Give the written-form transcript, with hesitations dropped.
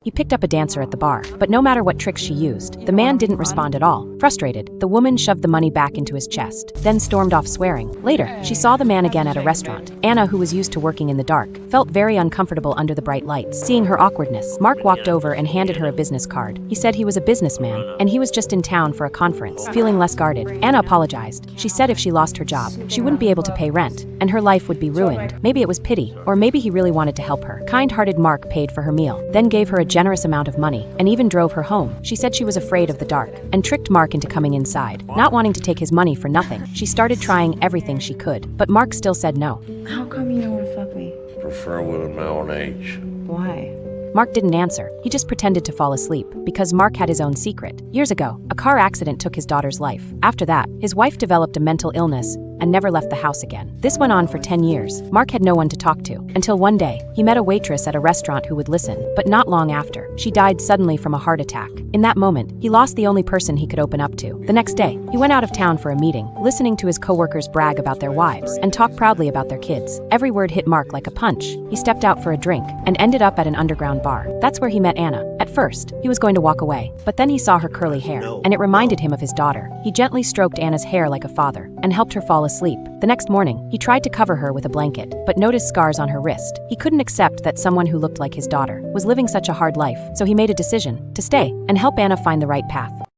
He picked up a dancer at the bar, but no matter what tricks she used, the man didn't respond at all. Frustrated, the woman shoved the money back into his chest, then stormed off swearing. Later, she saw the man again at a restaurant. Anna, who was used to working in the dark, felt very uncomfortable under the bright lights. Seeing her awkwardness, Mark walked over and handed her a business card. He said he was a businessman, and he was just in town for a conference. Feeling less guarded, Anna apologized. She said if she lost her job, she wouldn't be able to pay rent, and her life would be ruined. Maybe it was pity, or maybe he really wanted to help her. Kind-hearted Mark paid for her meal, then gave her a generous amount of money, and even drove her home. She said she was afraid of the dark, and tricked Mark into coming inside. Not wanting to take his money for nothing, she started trying everything she could, but Mark still said no. How come you don't want to fuck me? Prefer women my own age. Why? Mark didn't answer. He just pretended to fall asleep, because Mark had his own secret. Years ago, a car accident took his daughter's life. After that, his wife developed a mental illness and never left the house again. This went on for 10 years. Mark had no one to talk to, until one day, he met a waitress at a restaurant who would listen. But not long after, she died suddenly from a heart attack. In that moment, he lost the only person he could open up to. The next day, he went out of town for a meeting, listening to his coworkers brag about their wives, and talk proudly about their kids. Every word hit Mark like a punch. He stepped out for a drink, and ended up at an underground bar. That's where he met Anna. At first, he was going to walk away, but then he saw her curly hair, and it reminded him of his daughter. He gently stroked Anna's hair like a father, and helped her fall asleep. The next morning, he tried to cover her with a blanket, but noticed scars on her wrist. He couldn't accept that someone who looked like his daughter was living such a hard life, so he made a decision to stay and help Anna find the right path.